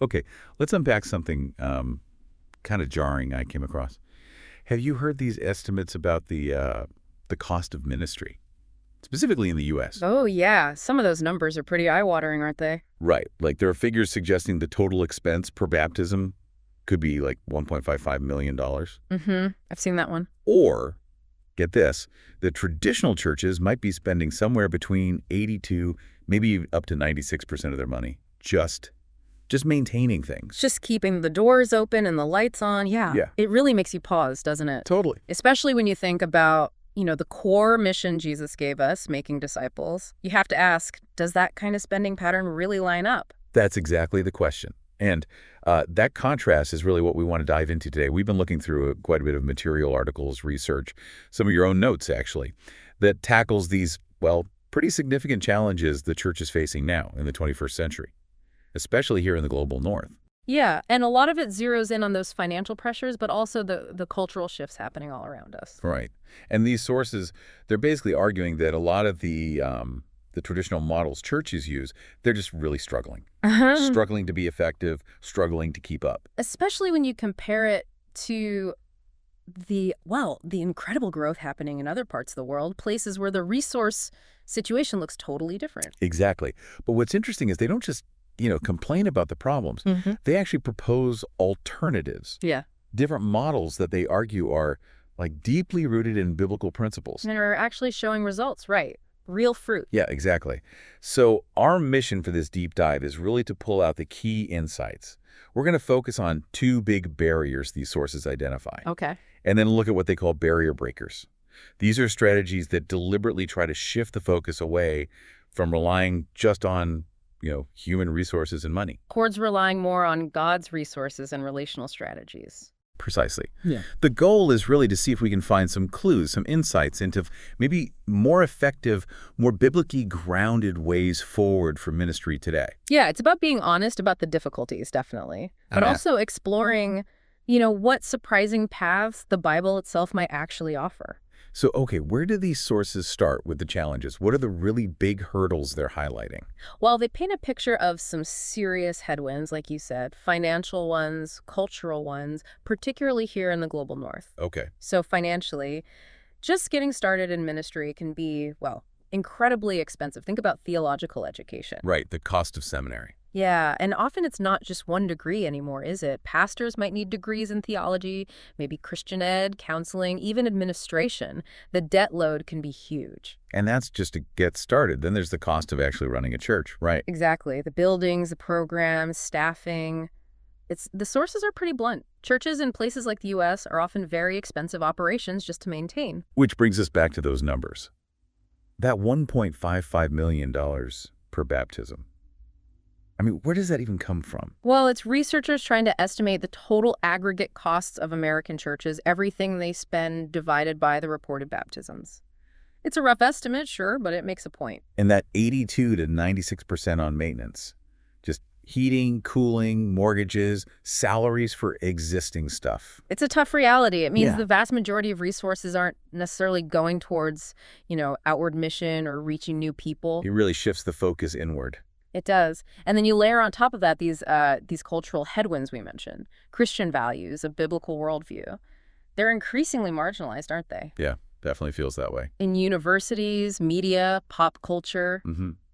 Okay, let's unpack something kind of jarring I came across. Have you heard these estimates about the cost of ministry, specifically in the U.S.? Oh, yeah. Some of those numbers are pretty eye-watering, aren't they? Right. Like there are figures suggesting the total expense per baptism could be like $1.55 million. Mm-hmm. I've seen that one. Or, get this, the traditional churches might be spending somewhere between 82, maybe up to 96% of their money just maintaining things. Just keeping the doors open and the lights on. Yeah. Yeah. It really makes you pause, doesn't it? Totally. Especially when you think about, the core mission Jesus gave us, making disciples. You have to ask, does that kind of spending pattern really line up? That's exactly the question. And that contrast is really what we want to dive into today. We've been looking through quite a bit of material, articles, research, some of your own notes, actually, that tackles these, well, pretty significant challenges the church is facing now in the 21st century, especially here in the global north. Yeah, and a lot of it zeroes in on those financial pressures, but also the cultural shifts happening all around us. Right. And these sources, they're basically arguing that a lot of the traditional models churches use, they're just really struggling. Struggling to be effective, struggling to keep up. Especially when you compare it to the incredible growth happening in other parts of the world, places where the resource situation looks totally different. Exactly. But what's interesting is they don't just, complain about the problems. They actually propose alternatives. Yeah. Different models that they argue are like deeply rooted in biblical principles. And are actually showing results, right? Real fruit. Yeah, exactly. So our mission for this deep dive is really to pull out the key insights. We're going to focus on two big barriers these sources identify. Okay. And then look at what they call barrier breakers. These are strategies that deliberately try to shift the focus away from relying just on, human resources and money. Towards relying more on God's resources and relational strategies. Precisely. Yeah. The goal is really to see if we can find some clues, some insights into maybe more effective, more biblically grounded ways forward for ministry today. Yeah, it's about being honest about the difficulties, definitely. But also exploring, what surprising paths the Bible itself might actually offer. So, okay, where do these sources start with the challenges? What are the really big hurdles they're highlighting? Well, they paint a picture of some serious headwinds, like you said, financial ones, cultural ones, particularly here in the global north. Okay. So financially, just getting started in ministry can be, incredibly expensive. Think about theological education. Right, the cost of seminary. Yeah, and often it's not just one degree anymore, is it? Pastors might need degrees in theology, maybe Christian ed, counseling, even administration. The debt load can be huge. And that's just to get started. Then there's the cost of actually running a church, right? Exactly. The buildings, the programs, staffing. The sources are pretty blunt. Churches in places like the U.S. are often very expensive operations just to maintain. Which brings us back to those numbers. That $1.55 million per baptism. I mean, where does that even come from? Well, it's researchers trying to estimate the total aggregate costs of American churches, everything they spend divided by the reported baptisms. It's a rough estimate, sure, but it makes a point. And that 82 to 96% on maintenance. Just heating, cooling, mortgages, salaries for existing stuff. It's a tough reality. It means the vast majority of resources aren't necessarily going towards, outward mission or reaching new people. It really shifts the focus inward. It does. And then you layer on top of that these cultural headwinds we mentioned, Christian values, a biblical worldview. They're increasingly marginalized, aren't they? Yeah, definitely feels that way. In universities, media, pop culture,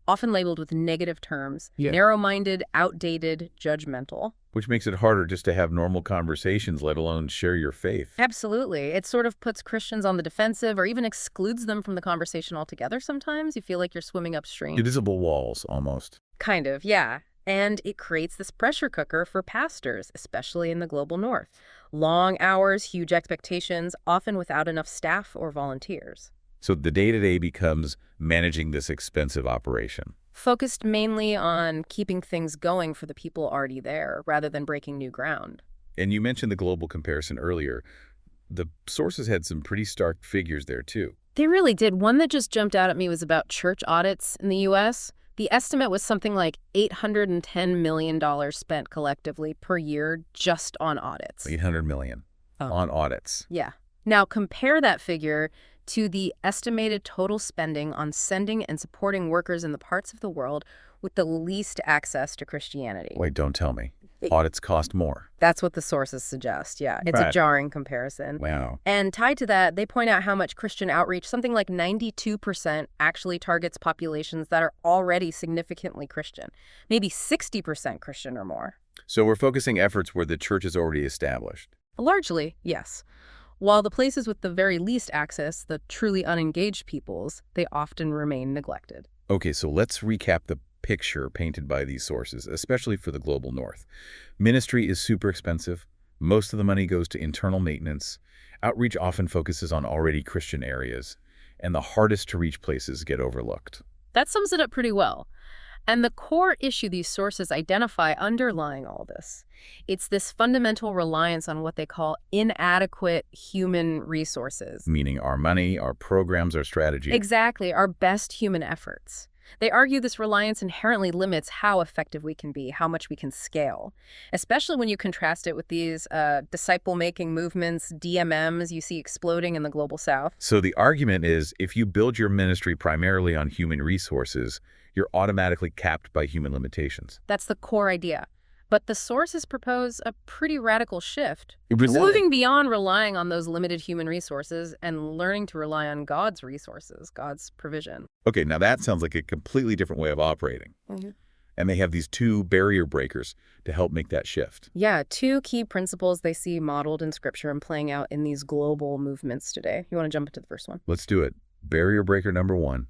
often labeled with negative terms, narrow-minded, outdated, judgmental. Which makes it harder just to have normal conversations, let alone share your faith. Absolutely. It sort of puts Christians on the defensive or even excludes them from the conversation altogether sometimes. You feel like you're swimming upstream. Invisible walls, almost. Kind of, yeah. And it creates this pressure cooker for pastors, especially in the global north. Long hours, huge expectations, often without enough staff or volunteers. So the day-to-day becomes managing this expensive operation. Focused mainly on keeping things going for the people already there, rather than breaking new ground. And you mentioned the global comparison earlier. The sources had some pretty stark figures there, too. They really did. One that just jumped out at me was about church audits in the U.S. The estimate was something like $810 million spent collectively per year just on audits. $800 million on audits. Yeah. Now compare that figure to the estimated total spending on sending and supporting workers in the parts of the world with the least access to Christianity. Wait, don't tell me. Audits cost more. That's what the sources suggest, yeah. It's a Right. jarring comparison. Wow. And tied to that, they point out how much Christian outreach, something like 92%, actually targets populations that are already significantly Christian. Maybe 60% Christian or more. So we're focusing efforts where the church is already established. Largely, yes. While the places with the very least access, the truly unengaged peoples, they often remain neglected. Okay, so let's recap the picture painted by these sources, especially for the global north. Ministry is super expensive. Most of the money goes to internal maintenance. Outreach often focuses on already Christian areas, and the hardest to reach places get overlooked. That sums it up pretty well. And the core issue these sources identify underlying all this, it's this fundamental reliance on what they call inadequate human resources. Meaning our money, our programs, our strategy. Exactly, our best human efforts. They argue this reliance inherently limits how effective we can be, how much we can scale, especially when you contrast it with these disciple-making movements, DMMs you see exploding in the global south. So the argument is, if you build your ministry primarily on human resources, you're automatically capped by human limitations. That's the core idea. But the sources propose a pretty radical shift, Really? moving beyond relying on those limited human resources and learning to rely on God's resources, God's provision. Okay, now that sounds like a completely different way of operating. Mhm. And they have these two barrier breakers to help make that shift. Yeah, two key principles they see modeled in Scripture and playing out in these global movements today. You want to jump into the first one? Let's do it. Barrier breaker number 1,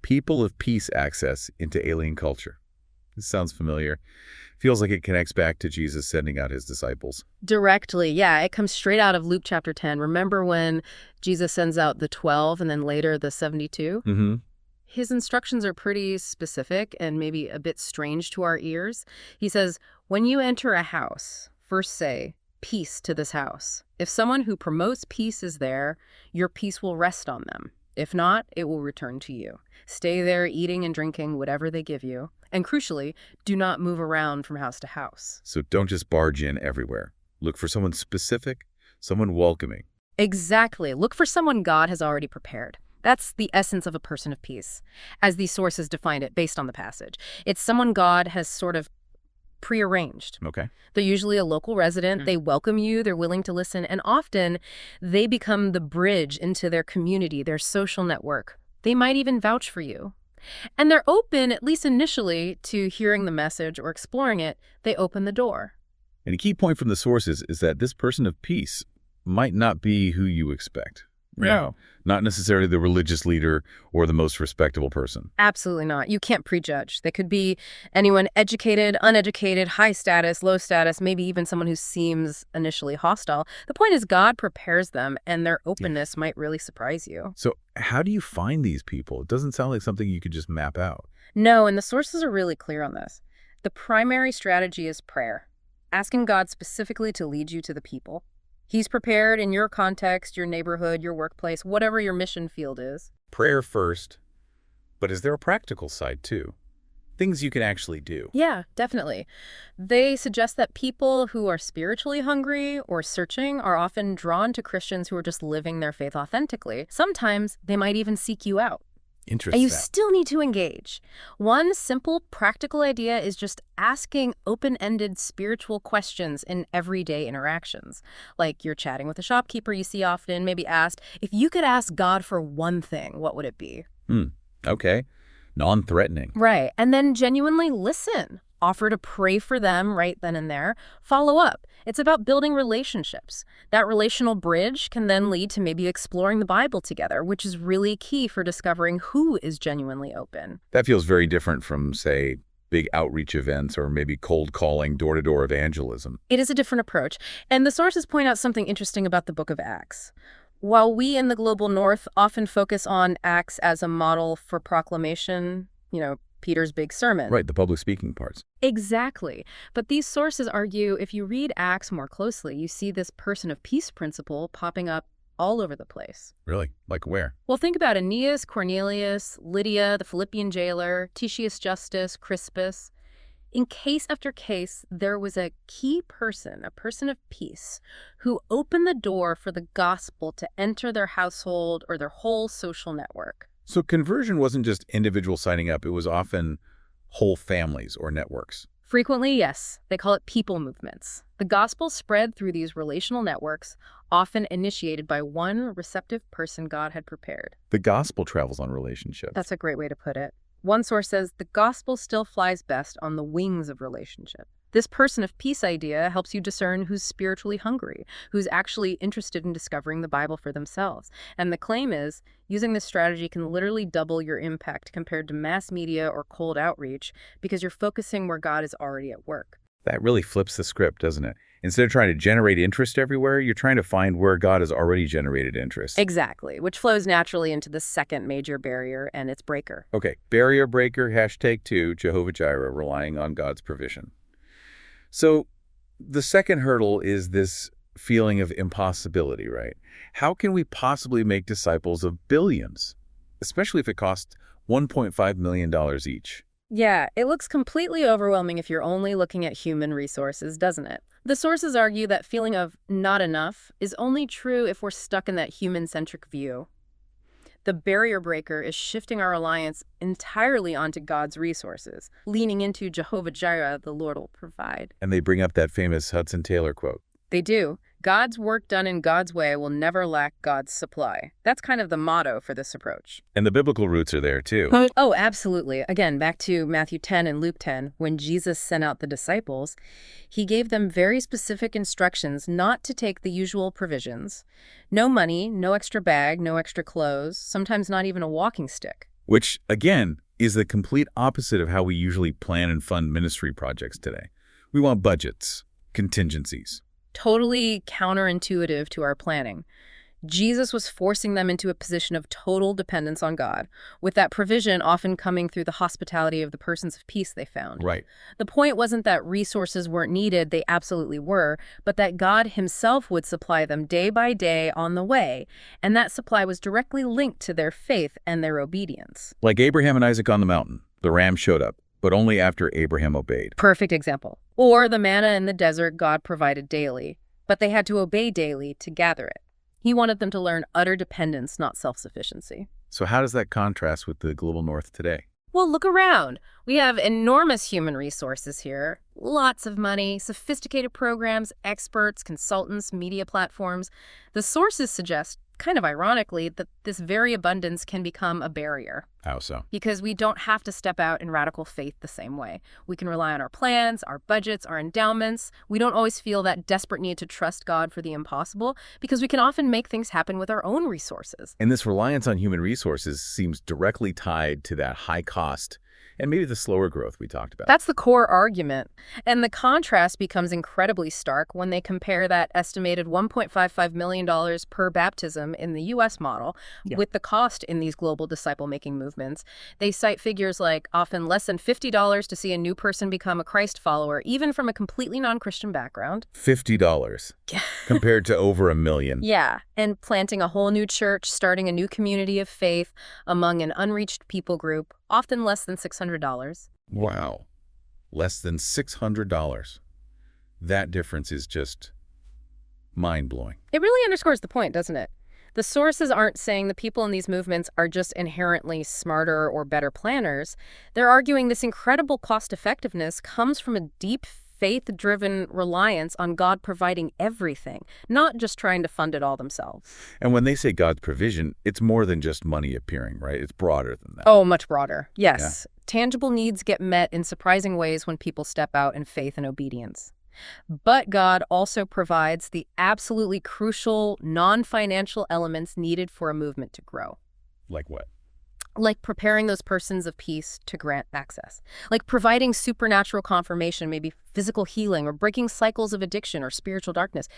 people of peace access into alien culture. This sounds familiar. Feels like it connects back to Jesus sending out his disciples. Directly, yeah. It comes straight out of Luke chapter 10. Remember when Jesus sends out the 12 and then later the 72? Mm-hmm. His instructions are pretty specific and maybe a bit strange to our ears. He says, when you enter a house, first say, peace to this house. If someone who promotes peace is there, your peace will rest on them. If not, it will return to you. Stay there eating and drinking whatever they give you. And crucially, do not move around from house to house. So don't just barge in everywhere. Look for someone specific, someone welcoming. Exactly. Look for someone God has already prepared. That's the essence of a person of peace, as these sources define it based on the passage. It's someone God has sort of prearranged. Okay. They're usually a local resident. They welcome you. They're willing to listen. And often, they become the bridge into their community, their social network. They might even vouch for you. And they're open, at least initially, to hearing the message or exploring it. They open the door. And a key point from the sources is that this person of peace might not be who you expect. No. Not necessarily the religious leader or the most respectable person. Absolutely not. You can't prejudge. They could be anyone educated, uneducated, high status, low status, maybe even someone who seems initially hostile. The point is God prepares them, and their openness might really surprise you. So how do you find these people? It doesn't sound like something you could just map out. No, and the sources are really clear on this. The primary strategy is prayer, asking God specifically to lead you to the people. He's prepared in your context, your neighborhood, your workplace, whatever your mission field is. Prayer first, but is there a practical side too? Things you can actually do. Yeah, definitely. They suggest that people who are spiritually hungry or searching are often drawn to Christians who are just living their faith authentically. Sometimes they might even seek you out. Interesting. And you still need to engage. One simple, practical idea is just asking open-ended spiritual questions in everyday interactions. Like you're chatting with a shopkeeper you see often, maybe asked, if you could ask God for one thing, what would it be? Okay. Non-threatening. Right. And then genuinely listen. Offer to pray for them right then and there. Follow up. It's about building relationships. That relational bridge can then lead to maybe exploring the Bible together, which is really key for discovering who is genuinely open. That feels very different from, say, big outreach events or maybe cold calling, door-to-door evangelism. It is a different approach. And the sources point out something interesting about the book of Acts. While we in the global north often focus on Acts as a model for proclamation, Peter's big sermon. Right, the public speaking parts. Exactly. But these sources argue if you read Acts more closely, you see this person of peace principle popping up all over the place. Really? Like where? Well, think about Aeneas, Cornelius, Lydia, the Philippian jailer, Titius Justus, Crispus. In case after case, there was a key person, a person of peace, who opened the door for the gospel to enter their household or their whole social network. So conversion wasn't just individuals signing up. It was often whole families or networks. Frequently, yes. They call it people movements. The gospel spread through these relational networks, often initiated by one receptive person God had prepared. The gospel travels on relationships. That's a great way to put it. One source says the gospel still flies best on the wings of relationship. This person of peace idea helps you discern who's spiritually hungry, who's actually interested in discovering the Bible for themselves. And the claim is, using this strategy can literally double your impact compared to mass media or cold outreach because you're focusing where God is already at work. That really flips the script, doesn't it? Instead of trying to generate interest everywhere, you're trying to find where God has already generated interest. Exactly, which flows naturally into the second major barrier and its breaker. Okay, barrier breaker, #2, Jehovah Jireh, relying on God's provision. So the second hurdle is this feeling of impossibility, right? How can we possibly make disciples of billions, especially if it costs $1.5 million each? Yeah, it looks completely overwhelming if you're only looking at human resources, doesn't it? The sources argue that feeling of not enough is only true if we're stuck in that human-centric view. The barrier breaker is shifting our reliance entirely onto God's resources, leaning into Jehovah Jireh, the Lord will provide. And they bring up that famous Hudson Taylor quote. They do. God's work done in God's way will never lack God's supply. That's kind of the motto for this approach. And the biblical roots are there, too. Oh, absolutely. Again, back to Matthew 10 and Luke 10, when Jesus sent out the disciples, he gave them very specific instructions not to take the usual provisions. No money, no extra bag, no extra clothes, sometimes not even a walking stick. Which, again, is the complete opposite of how we usually plan and fund ministry projects today. We want budgets, contingencies. Totally counterintuitive to our planning. Jesus was forcing them into a position of total dependence on God, with that provision often coming through the hospitality of the persons of peace they found. Right. The point wasn't that resources weren't needed, they absolutely were, but that God himself would supply them day by day on the way, and that supply was directly linked to their faith and their obedience. Like Abraham and Isaac on the mountain, the ram showed up, but only after Abraham obeyed. Perfect example. Or the manna in the desert God provided daily, but they had to obey daily to gather it. He wanted them to learn utter dependence, not self-sufficiency. So how does that contrast with the global north today? Well, look around. We have enormous human resources here. Lots of money, sophisticated programs, experts, consultants, media platforms. The sources suggest, kind of ironically, that this very abundance can become a barrier. How so? Because we don't have to step out in radical faith the same way. We can rely on our plans, our budgets, our endowments. We don't always feel that desperate need to trust God for the impossible because we can often make things happen with our own resources. And this reliance on human resources seems directly tied to that high cost and maybe the slower growth we talked about. That's the core argument. And the contrast becomes incredibly stark when they compare that estimated $1.55 million per baptism in the U.S. model with the cost in these global disciple-making movements. They cite figures like often less than $50 to see a new person become a Christ follower, even from a completely non-Christian background. $50 compared to over $1 million. Yeah, and planting a whole new church, starting a new community of faith among an unreached people group, often less than $600. Wow. Less than $600. That difference is just mind-blowing. It really underscores the point, doesn't it? The sources aren't saying the people in these movements are just inherently smarter or better planners. They're arguing this incredible cost-effectiveness comes from a deep faith-driven reliance on God providing everything, not just trying to fund it all themselves. And when they say God's provision, it's more than just money appearing, right? It's broader than that. Oh, much broader. Yes. Yeah. Tangible needs get met in surprising ways when people step out in faith and obedience. But God also provides the absolutely crucial non-financial elements needed for a movement to grow. Like what? Like preparing those persons of peace to grant access. Like providing supernatural confirmation, maybe physical healing, or breaking cycles of addiction or spiritual darkness.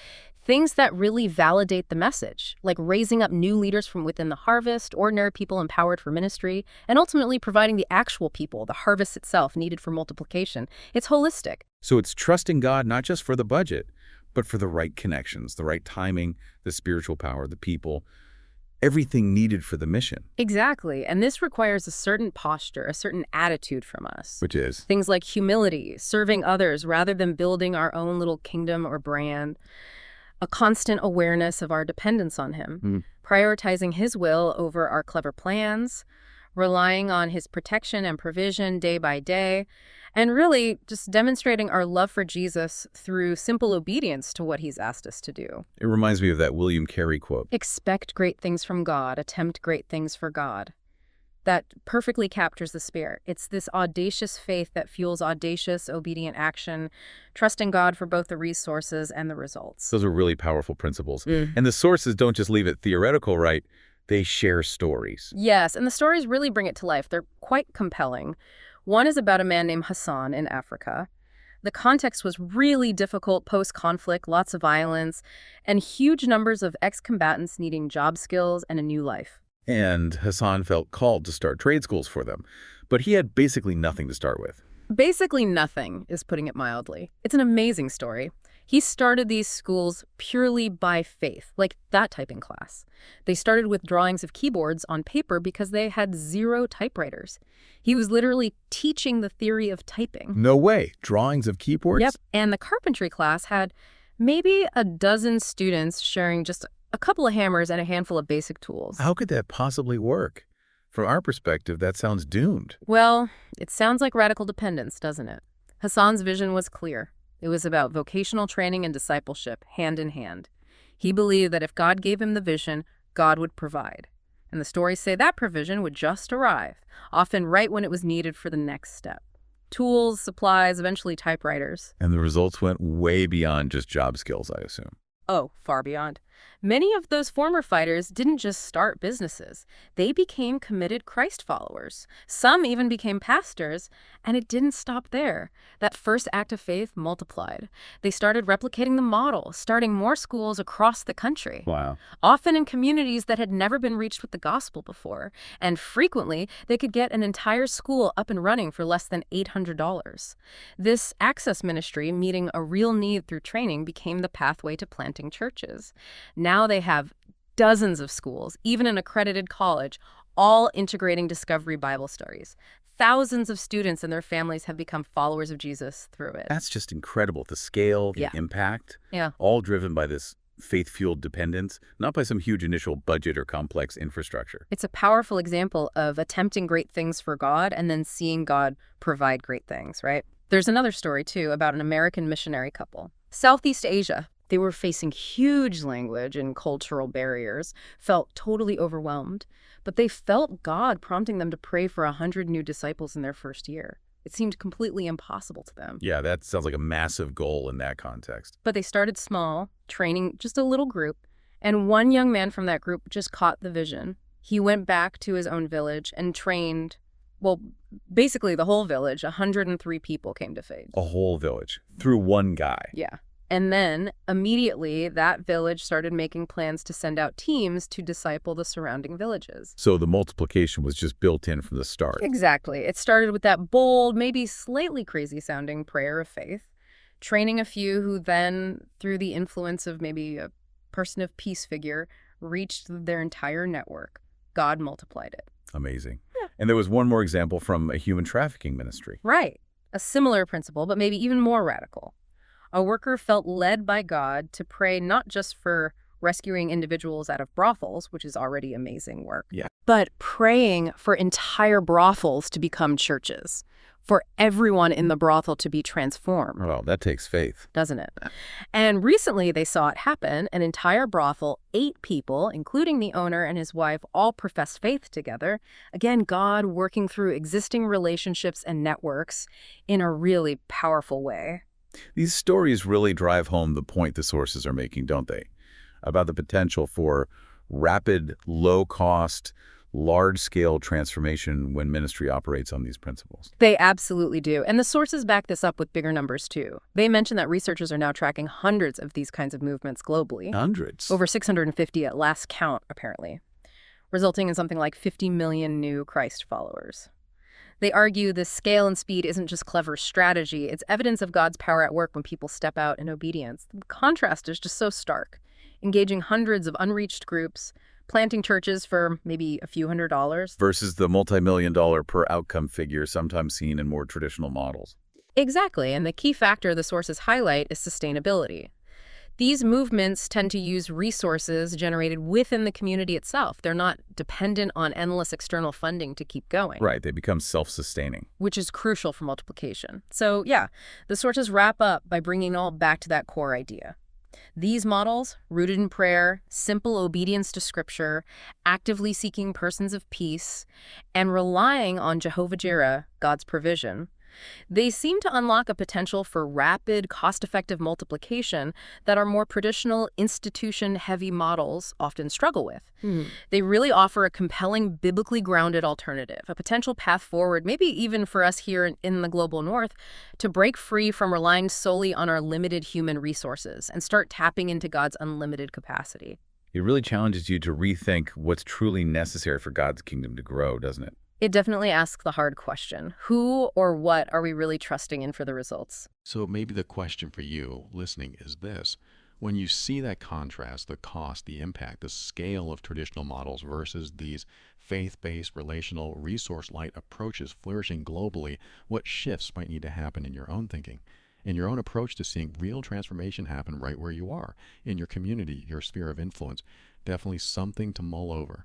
Things that really validate the message, like raising up new leaders from within the harvest, ordinary people empowered for ministry, and ultimately providing the actual people, the harvest itself, needed for multiplication. It's holistic. So it's trusting God not just for the budget, but for the right connections, the right timing, the spiritual power, the people, everything needed for the mission. Exactly. And this requires a certain posture, a certain attitude from us. Which is? Things like humility, serving others rather than building our own little kingdom or brand, a constant awareness of our dependence on him, prioritizing his will over our clever plans, relying on his protection and provision day by day, and really just demonstrating our love for Jesus through simple obedience to what he's asked us to do. It reminds me of that William Carey quote. Expect great things from God, attempt great things for God. That perfectly captures the spirit. It's this audacious faith that fuels audacious, obedient action, trusting God for both the resources and the results. Those are really powerful principles. And the sources don't just leave it theoretical, right? They share stories. Yes, and the stories really bring it to life. They're quite compelling. One is about a man named Hassan in Africa. The context was really difficult post-conflict, lots of violence, and huge numbers of ex-combatants needing job skills and a new life. And Hassan felt called to start trade schools for them. But he had basically nothing to start with. Basically nothing is putting it mildly. It's an amazing story. He started these schools purely by faith, like that typing class. They started with drawings of keyboards on paper because they had 0 typewriters. He was literally teaching the theory of typing. No way. Drawings of keyboards? Yep, and the carpentry class had maybe a dozen students sharing just a couple of hammers and a handful of basic tools. How could that possibly work? From our perspective, that sounds doomed. Well, it sounds like radical dependence, doesn't it? Hassan's vision was clear. It was about vocational training and discipleship, hand in hand. He believed that if God gave him the vision, God would provide. And the stories say that provision would just arrive, often right when it was needed for the next step. Tools, supplies, eventually typewriters. And the results went way beyond just job skills, I assume. Oh, far beyond. Many of those former fighters didn't just start businesses. They became committed Christ followers. Some even became pastors, and it didn't stop there. That first act of faith multiplied. They started replicating the model, starting more schools across the country. Wow. Often in communities that had never been reached with the gospel before. And frequently, they could get an entire school up and running for less than $800. This access ministry, meeting a real need through training, became the pathway to planting churches. Now they have dozens of schools, even an accredited college, all integrating Discovery Bible studies. Thousands of students and their families have become followers of Jesus through it. That's just incredible. The scale, the impact, all driven by this faith-fueled dependence, not by some huge initial budget or complex infrastructure. It's a powerful example of attempting great things for God and then seeing God provide great things, right? There's another story, too, about an American missionary couple. Southeast Asia. They were facing huge language and cultural barriers, felt totally overwhelmed, but they felt God prompting them to pray for 100 new disciples in their first year. It seemed completely impossible to them. Yeah, that sounds like a massive goal in that context. But they started small, training just a little group, and one young man from that group just caught the vision. He went back to his own village and trained, well, basically the whole village. 103 people came to faith. A whole village, through one guy. Yeah. And then, immediately, that village started making plans to send out teams to disciple the surrounding villages. So the multiplication was just built in from the start. Exactly. It started with that bold, maybe slightly crazy-sounding prayer of faith, training a few who then, through the influence of maybe a person of peace figure, reached their entire network. God multiplied it. Amazing. Yeah. And there was one more example from a human trafficking ministry. Right. A similar principle, but maybe even more radical. A worker felt led by God to pray not just for rescuing individuals out of brothels, which is already amazing work, but praying for entire brothels to become churches, for everyone in the brothel to be transformed. Well, that takes faith. Doesn't it? And recently they saw it happen. An entire brothel, 8 people, including the owner and his wife, all professed faith together. Again, God working through existing relationships and networks in a really powerful way. These stories really drive home the point the sources are making, don't they? About the potential for rapid, low-cost, large-scale transformation when ministry operates on these principles. They absolutely do. And the sources back this up with bigger numbers, too. They mention that researchers are now tracking hundreds of these kinds of movements globally. Hundreds? Over 650 at last count, apparently, resulting in something like 50 million new Christ followers. They argue this scale and speed isn't just clever strategy, it's evidence of God's power at work when people step out in obedience. The contrast is just so stark. Engaging hundreds of unreached groups, planting churches for maybe a few $100s. Versus the multi-million-dollar per outcome figure sometimes seen in more traditional models. Exactly, and the key factor the sources highlight is sustainability. These movements tend to use resources generated within the community itself. They're not dependent on endless external funding to keep going, Right, they become self-sustaining. which is crucial for multiplication. So yeah, the sources wrap up by bringing it all back to that core idea. These models, rooted in prayer, simple obedience to Scripture, actively seeking persons of peace, and relying on Jehovah Jireh, God's provision, they seem to unlock a potential for rapid, cost-effective multiplication that our more traditional, institution-heavy models often struggle with. They really offer a compelling, biblically grounded alternative, a potential path forward, maybe even for us here in the global north, to break free from relying solely on our limited human resources and start tapping into God's unlimited capacity. It really challenges you to rethink what's truly necessary for God's kingdom to grow, doesn't it? It definitely asks the hard question. Who or what are we really trusting in for the results? So maybe the question for you listening is this. When you see that contrast, the cost, the impact, the scale of traditional models versus these faith-based, relational, resource-light approaches flourishing globally, what shifts might need to happen in your own thinking, in your own approach to seeing real transformation happen right where you are, in your community, your sphere of influence? Definitely something to mull over.